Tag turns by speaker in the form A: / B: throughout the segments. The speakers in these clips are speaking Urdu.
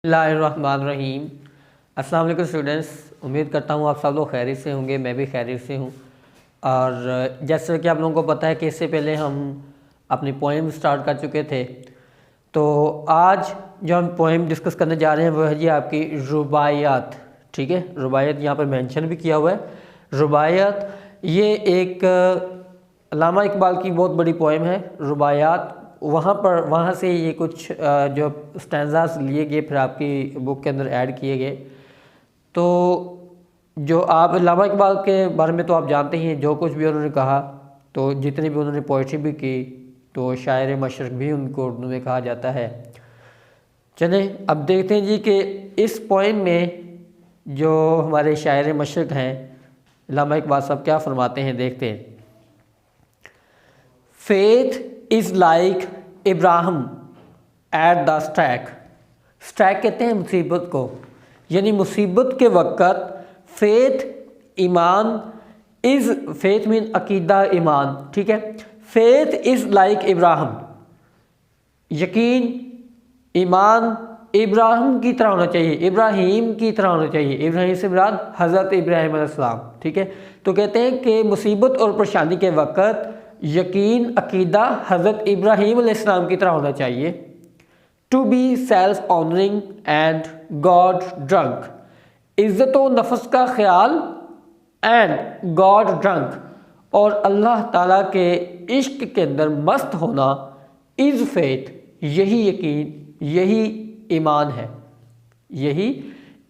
A: اللہ الرحمن الرحیم۔ السلام علیکم اسٹوڈنٹس، امید کرتا ہوں آپ سب لوگ خیریت سے ہوں گے، میں بھی خیریت سے ہوں۔ اور جیسا کہ آپ لوگوں کو پتہ ہے کہ اس سے پہلے ہم اپنی پوئم سٹارٹ کر چکے تھے، تو آج جو ہم پوئم ڈسکس کرنے جا رہے ہیں وہ ہے جی آپ کی رباعیات۔ ٹھیک ہے، رباعیات یہاں پر مینشن بھی کیا ہوا ہے۔ رباعیات یہ ایک علامہ اقبال کی بہت بڑی پوئم ہے رباعیات، وہاں سے یہ کچھ جو اسٹینزاز لیے گئے پھر آپ کی بک کے اندر ایڈ کیے گئے۔ تو جو آپ علامہ اقبال کے بارے میں تو آپ جانتے ہی ہیں، جو کچھ بھی انہوں نے کہا، تو جتنی بھی انہوں نے پوئٹری بھی کی، تو شاعر مشرق بھی ان کو اردو میں کہا جاتا ہے۔ چلیں اب دیکھتے ہیں جی کہ اس پوئم میں جو ہمارے شاعر مشرق ہیں علامہ اقبال صاحب کیا فرماتے ہیں، دیکھتے ہیں۔ Faith is like Abraham at the stake۔ سٹیک کہتے ہیں مصیبت کو، یعنی مصیبت کے وقت فیتھ ایمان فیتھ مین عقیدہ ایمان، ٹھیک ہے۔ فیتھ از لائک ابراہم، یقین ایمان ابراہیم کی طرح ہونا چاہیے، ابراہیم کی طرح ہونا چاہیے۔ ابراہیم سے مراد حضرت ابراہیم علیہ السلام، ٹھیک ہے۔ تو کہتے ہیں کہ مصیبت اور پریشانی کے وقت یقین عقیدہ حضرت ابراہیم علیہ السلام کی طرح ہونا چاہیے۔ To be self honouring and God drink, عزت و نفس کا خیال اینڈ گاڈ ڈرنک، اور اللہ تعالیٰ کے عشق کے اندر مست ہونا، از فیتھ، یہی یقین، یہی ایمان ہے، یہی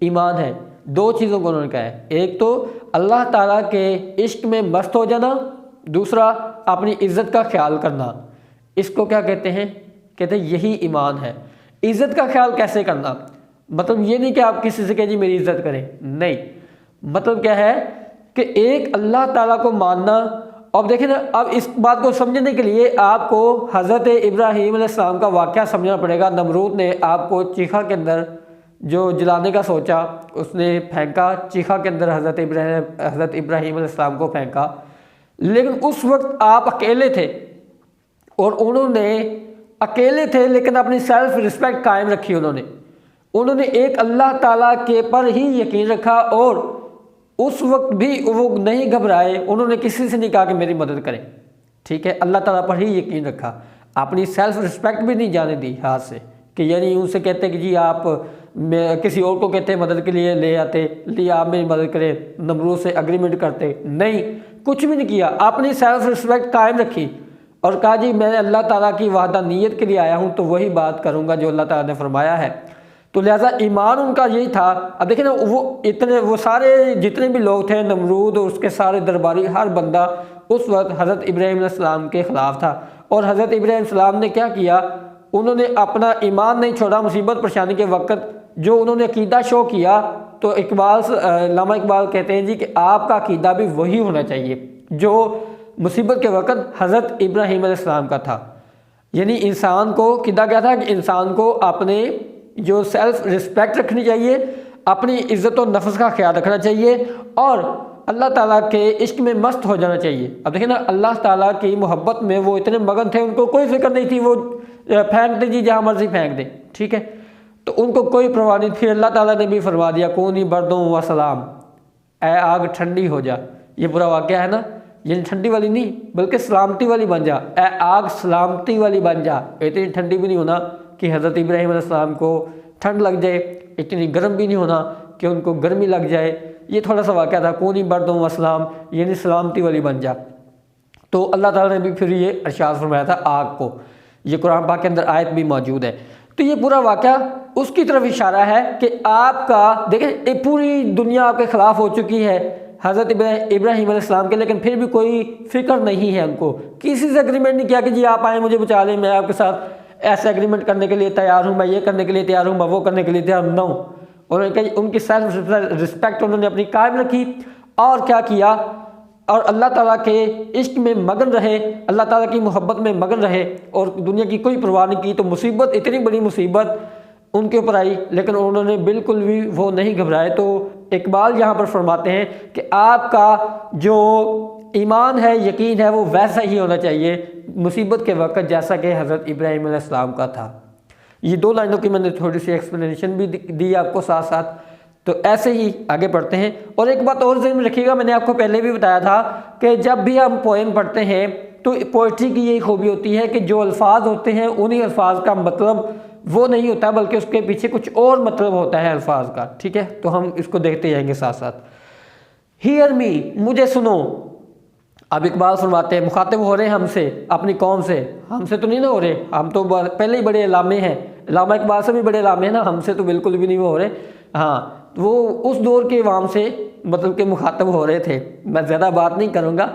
A: ایمان ہے۔ دو چیزوں کو انہوں نے کہا ہے، ایک تو اللہ تعالیٰ کے عشق میں مست ہو جانا، دوسرا اپنی عزت کا خیال کرنا۔ اس کو کیا کہتے ہیں؟ کہتے ہیں یہی ایمان ہے۔ عزت کا خیال کیسے کرنا؟ مطلب یہ نہیں کہ آپ کسی سے کہیں جی میری عزت کریں، نہیں، مطلب کیا ہے کہ ایک اللہ تعالیٰ کو ماننا۔ اب دیکھیں نا، اب اس بات کو سمجھنے کے لیے آپ کو حضرت ابراہیم علیہ السلام کا واقعہ سمجھنا پڑے گا۔ نمرود نے آپ کو چیخا کے اندر جو جلانے کا سوچا، اس نے پھینکا چیخا کے اندر، حضرت ابراہیم علیہ السلام کو پھینکا، لیکن اس وقت آپ اکیلے تھے، اور انہوں نے اکیلے تھے لیکن اپنی سیلف رسپیکٹ قائم رکھی۔ انہوں نے ایک اللہ تعالیٰ کے پر ہی یقین رکھا، اور اس وقت بھی وہ نہیں گھبرائے، انہوں نے کسی سے نہیں کہا کہ میری مدد کریں، ٹھیک ہے، اللہ تعالیٰ پر ہی یقین رکھا، اپنی سیلف رسپیکٹ بھی نہیں جانے دی ہاتھ سے، کہ یعنی ان سے کہتے کہ جی آپ کسی اور کو کہتے مدد کے لیے لے آتے، آپ میری مدد کریں، نمرود سے اگریمنٹ کرتے، نہیں، کچھ بھی نہیں کیا، اپنی سیلف رسپیکٹ قائم رکھی، اور کہا جی میں اللہ تعالیٰ کی وحدانیت کے لیے آیا ہوں، تو وہی بات کروں گا جو اللہ تعالیٰ نے فرمایا ہے۔ تو لہٰذا ایمان ان کا یہی تھا۔ اب دیکھیں نا، وہ سارے جتنے بھی لوگ تھے، نمرود اور اس کے سارے درباری، ہر بندہ اس وقت حضرت ابراہیم علیہ السلام کے خلاف تھا، اور حضرت ابراہیم علیہ السلام نے کیا کیا؟ انہوں نے اپنا ایمان نہیں چھوڑا مصیبت پریشانی کے وقت، جو انہوں نے عقیدہ شو کیا۔ تو علامہ اقبال کہتے ہیں جی کہ آپ کا عقیدہ بھی وہی ہونا چاہیے جو مصیبت کے وقت حضرت ابراہیم علیہ السلام کا تھا۔ یعنی انسان کو عقیدہ کیا تھا کہ انسان کو اپنے جو سیلف رسپیکٹ رکھنی چاہیے، اپنی عزت و نفس کا خیال رکھنا چاہیے، اور اللہ تعالیٰ کے عشق میں مست ہو جانا چاہیے۔ اب دیکھیں نا، اللہ تعالیٰ کی محبت میں وہ اتنے مگن تھے، ان کو کوئی فکر نہیں تھی، وہ پھینک دیں جی جہاں مرضی پھینک دیں، ٹھیک ہے، تو ان کو کوئی پرواہ نہیں۔ پھر اللہ تعالیٰ نے بھی فرما دیا کونی بردوں و سلام، اے آگ ٹھنڈی ہو جا۔ یہ پورا واقعہ ہے نا، یعنی ٹھنڈی والی نہیں بلکہ سلامتی والی بن جا، اے آگ سلامتی والی بن جا۔ اتنی ٹھنڈی بھی نہیں ہونا کہ حضرت ابراہیم علیہ السلام کو ٹھنڈ لگ جائے، اتنی گرم بھی نہیں ہونا کہ ان کو گرمی لگ جائے۔ یہ تھوڑا سا واقعہ تھا، کونی بردوں و سلام، یعنی سلامتی والی بن جا۔ تو اللہ تعالیٰ نے بھی پھر یہ ارشاد فرمایا تھا آگ کو، یہ قرآن پاک کے اندر آیت بھی موجود ہے۔ تو یہ پورا واقعہ اس کی طرف اشارہ ہے کہ آپ کا، دیکھیں پوری دنیا آپ کے خلاف ہو چکی ہے حضرت ابراہیم علیہ السلام کے، لیکن پھر بھی کوئی فکر نہیں ہے ان کو، کسی سے اگریمنٹ نہیں کیا کہ جی آپ آئیں مجھے بچا لیں، میں آپ کے ساتھ ایسے اگریمنٹ کرنے کے لیے تیار ہوں، میں یہ کرنے کے لیے تیار ہوں، میں وہ کرنے کے لیے تیار ہوں، نو۔ انہوں نے کہا ان کی سیلف رسپیکٹ انہوں نے اپنی قائم رکھی، اور کیا کیا، اور اللہ تعالیٰ کے عشق میں مگن رہے، اللہ تعالیٰ کی محبت میں مگن رہے، اور دنیا کی کوئی پرواہ نہیں کی۔ تو مصیبت، اتنی بڑی مصیبت ان کے اوپر آئی، لیکن انہوں نے بالکل بھی وہ نہیں گھبرائے۔ تو اقبال یہاں پر فرماتے ہیں کہ آپ کا جو ایمان ہے، یقین ہے، وہ ویسا ہی ہونا چاہیے مصیبت کے وقت جیسا کہ حضرت ابراہیم علیہ السلام کا تھا۔ یہ 2 لائنوں کی میں نے تھوڑی سی ایکسپلینیشن بھی دی آپ کو ساتھ ساتھ. تو ایسے ہی آگے پڑھتے ہیں. اور ایک بات اور ذہن میں رکھیے گا، میں نے آپ کو پہلے بھی بتایا تھا کہ جب بھی ہم پوئم پڑھتے ہیں تو پوئٹری کی یہی خوبی ہوتی ہے کہ جو الفاظ ہوتے ہیں انہی الفاظ کا مطلب وہ نہیں ہوتا، بلکہ اس کے پیچھے کچھ اور مطلب ہوتا ہے الفاظ کا. ٹھیک ہے، تو ہم اس کو دیکھتے جائیں گے ساتھ ساتھ. ہیئر می، مجھے سنو. اب اقبال فرماتے ہیں، مخاطب ہو رہے ہیں ہم سے، اپنی قوم سے. ہم سے تو نہیں نہ ہو رہے، ہم تو پہلے ہی بڑے علامے ہیں، علامہ اقبال سے بھی بڑے علامے ہیں نا، ہم سے تو بالکل بھی نہیں ہو رہے. ہاں، وہ اس دور کے عوام سے مطلب کہ مخاطب ہو رہے تھے. میں زیادہ بات نہیں کروں گا،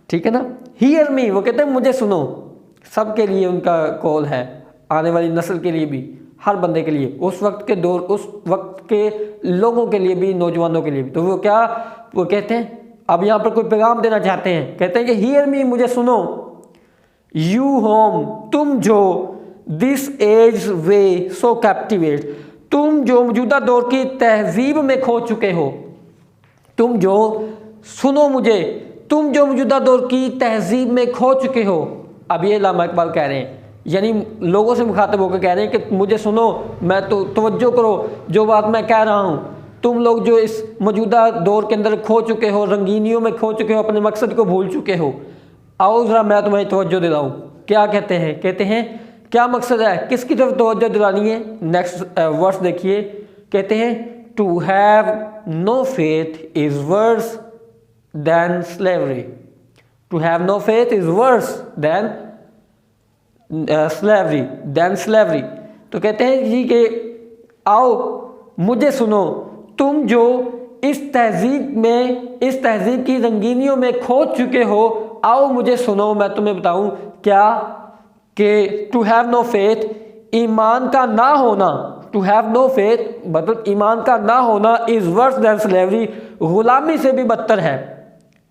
A: ٹھیک ہے نا. ہیئر می، وہ کہتے ہیں مجھے سنو. سب کے لیے ان کا قول ہے، آنے والی نسل کے لیے بھی، ہر بندے کے لیے، اس وقت کے دور، اس وقت کے لوگوں کے لیے بھی، نوجوانوں کے لیے بھی. تو وہ کیا وہ کہتے ہیں، اب یہاں پر کوئی پیغام دینا چاہتے ہیں. کہتے ہیں کہ ہیئر می، مجھے سنو. یو ہوم، تم جو، دس ایج وے سو کیپٹیویٹ، تم جو موجودہ دور کی تہذیب میں کھو چکے ہو. تم جو، سنو مجھے، تم جو موجودہ دور کی تہذیب میں کھو چکے ہو. اب یہ علامہ اقبال کہہ رہے ہیں، یعنی لوگوں سے مخاطب ہو کے کہہ رہے ہیں کہ مجھے سنو، میں تو توجہ کرو جو بات میں کہہ رہا ہوں. تم لوگ جو اس موجودہ دور کے اندر کھو چکے ہو، رنگینیوں میں کھو چکے ہو، اپنے مقصد کو بھول چکے ہو، آؤ ذرا میں تمہیں توجہ دلاؤں. کیا کہتے ہیں؟ کہتے ہیں کیا مقصد ہے، کس کی طرف توجہ دلانی ہے. نیکسٹ ورس دیکھیے، کہتے ہیں to have no faith is worse than slavery. To have no faith is worse than slavery. تو کہتے ہیں جی کہ آؤ مجھے سنو، تم جو اس تہذیب کی رنگینیوں میں کھو چکے ہو، آؤ مجھے سنو، میں تمہیں بتاؤں کیا کہ ٹو ہیو نو فیتھ، ایمان کا نہ ہونا. ٹو ہیو نو فیتھ مطلب ایمان کا نہ ہونا از ورس دین سلیوری، غلامی سے بھی بدتر ہے.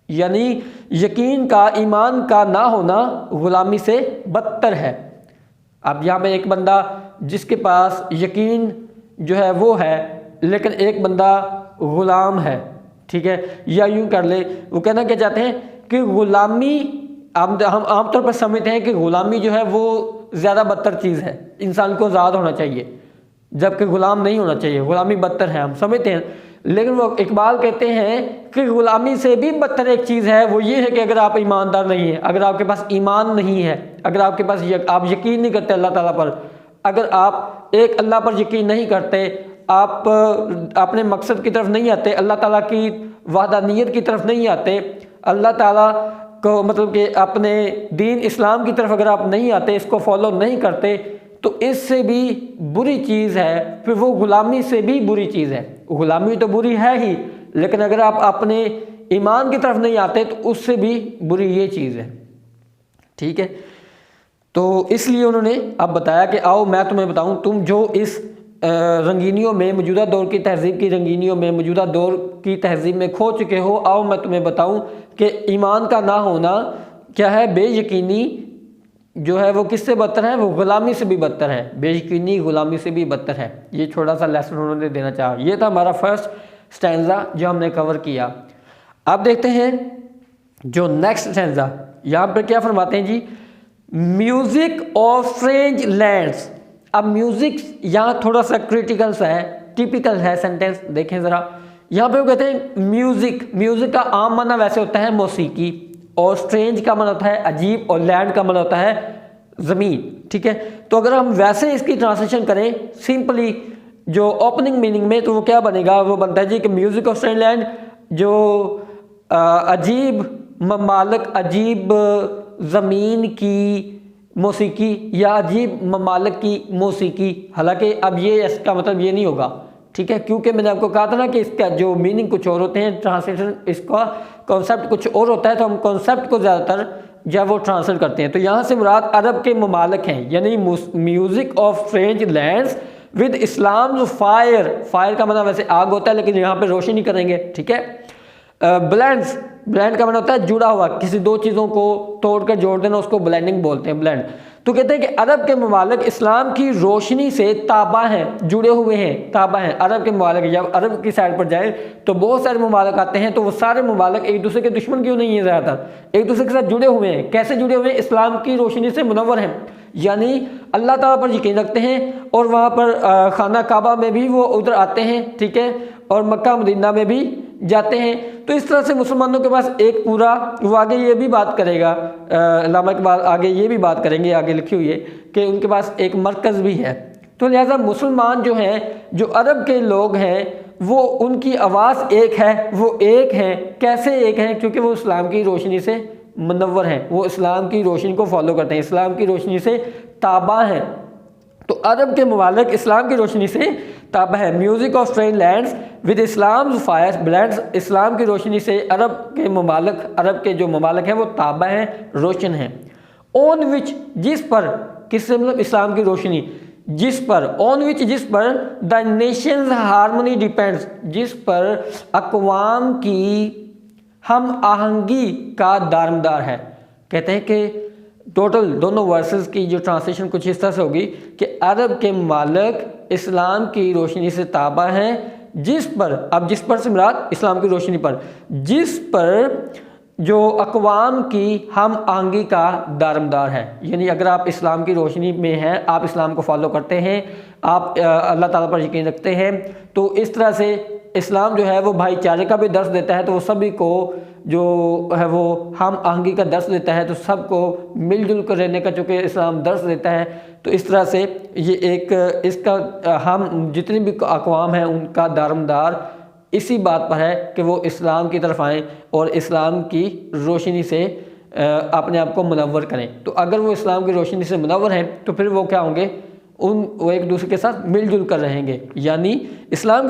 A: یعنی یقین کا، ایمان کا نہ ہونا غلامی سے بدتر ہے. اب یہاں پہ ایک بندہ جس کے پاس یقین جو ہے وہ ہے، لیکن ایک بندہ غلام ہے، ٹھیک ہے، یا یوں کر لے، وہ کہنا کیا چاہتے ہیں کہ غلامی، ہم عام طور پر سمجھتے ہیں کہ غلامی جو ہے وہ زیادہ بدتر چیز ہے، انسان کو آزاد ہونا چاہیے، جبکہ غلام نہیں ہونا چاہیے، غلامی بدتر ہے، ہم سمجھتے ہیں. لیکن وہ اقبال کہتے ہیں کہ غلامی سے بھی بدتر ایک چیز ہے، وہ یہ ہے کہ اگر آپ ایماندار نہیں ہیں، اگر آپ کے پاس ایمان نہیں ہے، اگر آپ کے پاس آپ یقین نہیں کرتے اللہ تعالیٰ پر، اگر آپ ایک اللہ پر یقین نہیں کرتے، آپ اپنے مقصد کی طرف نہیں آتے، اللہ تعالیٰ کی وحدانیت کی طرف نہیں آتے، اللہ تعالیٰ کو مطلب کہ اپنے دین اسلام کی طرف اگر آپ نہیں آتے، اس کو فالو نہیں کرتے، تو اس سے بھی بری چیز ہے، پھر وہ غلامی سے بھی بری چیز ہے. غلامی تو بری ہے ہی، لیکن اگر آپ اپنے ایمان کی طرف نہیں آتے تو اس سے بھی بری یہ چیز ہے. ٹھیک ہے، تو اس لیے انہوں نے اب بتایا کہ آؤ میں تمہیں بتاؤں، تم جو اس رنگینیوں میں، موجودہ دور کی تہذیب کی رنگینیوں میں، موجودہ دور کی تہذیب میں کھو چکے ہو، آؤ میں تمہیں بتاؤں کہ ایمان کا نہ ہونا کیا ہے، بے یقینی جو ہے وہ کس سے بدتر ہے، وہ غلامی سے بھی بدتر ہے. بے یقینی غلامی سے بھی بدتر ہے. یہ چھوٹا سا لیسن انہوں نے دینا چاہا. یہ تھا ہمارا فرسٹ سٹینزا جو ہم نے کور کیا. اب دیکھتے ہیں جو نیکسٹ سٹینزا، یہاں پہ کیا فرماتے ہیں جی، میوزک آف فرینچ لینڈس. اب میوزک یہاں تھوڑا سا کریٹیکل سا ہے، ٹیپیکل ہے سینٹینس، دیکھیں ذرا. یہاں پہ وہ کہتے ہیں میوزک کا عام معنی ویسے ہوتا ہے موسیقی، اور اسٹرینج کا معنی ہوتا ہے عجیب، اور لینڈ کا معنی ہوتا ہے زمین. ٹھیک ہے، تو اگر ہم ویسے اس کی ٹرانسلیشن کریں سمپلی جو اوپننگ میننگ میں، تو وہ کیا بنے گا، وہ بنتا ہے جی کہ میوزک آف اسٹرینج لینڈ، جو عجیب ممالک، عجیب زمین کی موسیقی، یا عجیب ممالک کی موسیقی. حالانکہ اب یہ اس کا مطلب یہ نہیں ہوگا، ٹھیک ہے، کیونکہ میں نے آپ کو کہا تھا نا کہ اس کا جو میننگ کچھ اور ہوتے ہیں، ٹرانسلیشن اس کا کانسیپٹ کچھ اور ہوتا ہے، تو ہم کانسیپٹ کو زیادہ تر جب وہ ٹرانسلیٹ کرتے ہیں. تو یہاں سے مراد عرب کے ممالک ہیں، یعنی music of French lands with Islam fire. Fire کا معنی ویسے آگ ہوتا ہے، لیکن یہاں پہ روشنی کریں گے. ٹھیک ہے، بلینڈ کا معنی ہوتا ہے جڑا ہوا، کسی دو چیزوں کو توڑ کر جوڑ دینا، اس کو بلینڈنگ بولتے ہیں، بلینڈ. تو کہتے ہیں کہ عرب کے ممالک اسلام کی روشنی سے تابع ہیں، جڑے ہوئے ہیں، تابع ہیں. عرب کے ممالک، جب عرب کی سائڈ پر جائیں تو بہت سارے ممالک آتے ہیں، تو وہ سارے ممالک ایک دوسرے کے دشمن کیوں نہیں ہیں، زیادہ تر ایک دوسرے کے ساتھ جڑے ہوئے ہیں. کیسے جڑے ہوئے ہیں؟ اسلام کی روشنی سے منور ہیں. یعنی اللہ تعالیٰ پر یقین رکھتے ہیں اور وہاں پر خانہ کعبہ میں بھی وہ ادھر آتے ہیں، ٹھیک ہے، اور مکہ مدینہ میں بھی جاتے ہیں۔ تو اس طرح سے مسلمانوں کے پاس ایک پورا، وہ آگے یہ بھی بات کرے گا، علامہ اقبال آگے یہ بھی بات کریں گے، آگے لکھی ہوئی ہے کہ ان کے پاس ایک مرکز بھی ہے۔ تو لہٰذا مسلمان جو ہیں، جو عرب کے لوگ ہیں، وہ ان کی آواز ایک ہے، وہ ایک ہیں۔ کیسے ایک ہیں؟ کیونکہ وہ اسلام کی روشنی سے منور ہیں، وہ اسلام کی روشنی کو فالو کرتے ہیں، اسلام کی روشنی سے تابع ہیں۔ تو عرب کے ممالک اسلام کی روشنی سے تابع ہے۔ Music of strange lands with Islam fire blends, Islam کی روشنی سے عرب کے ممالک، عرب کے جو ممالک ہیں وہ تابع ہیں، روشن ہیں۔ اون وچ، جس پر، کس سے مطلب اسلام کی روشنی، جس پر، اون وچ جس پر دا نیشنز ہارمونی ڈیپینڈز، جس پر اقوام کی ہم آہنگی کا دارمدار ہے۔ کہتے ہیں کہ ٹوٹل دونوں ورسز کی جو ٹرانسلیشن کچھ اس طرح سے ہوگی کہ عرب کے ممالک اسلام کی روشنی سے تابع ہیں، جس پر، اب جس پر سے مراد اسلام کی روشنی پر، جس پر جو اقوام کی ہم آہنگی کا دارمدار ہے۔ یعنی اگر آپ اسلام کی روشنی میں ہیں، آپ اسلام کو فالو کرتے ہیں، آپ اللہ تعالیٰ پر یقین رکھتے ہیں، تو اس طرح سے اسلام جو ہے وہ بھائی چارے کا بھی درس دیتا ہے، تو وہ سبھی کو جو ہے وہ ہم آہنگی کا درس دیتا ہے، تو سب کو مل جل کر رہنے کا چونکہ اسلام درس دیتا ہے۔ تو اس طرح سے یہ ایک، اس کا ہم جتنی بھی اقوام ہیں ان کا دارمدار اسی بات پر ہے کہ وہ اسلام کی طرف آئیں اور اسلام کی روشنی سے اپنے آپ کو منور کریں۔ تو اگر وہ اسلام کی روشنی سے منور ہیں تو پھر وہ کیا ہوں گے؟ وہ ایک دوسرے کے ساتھ مل جل کر رہیں گے، یعنی اسلام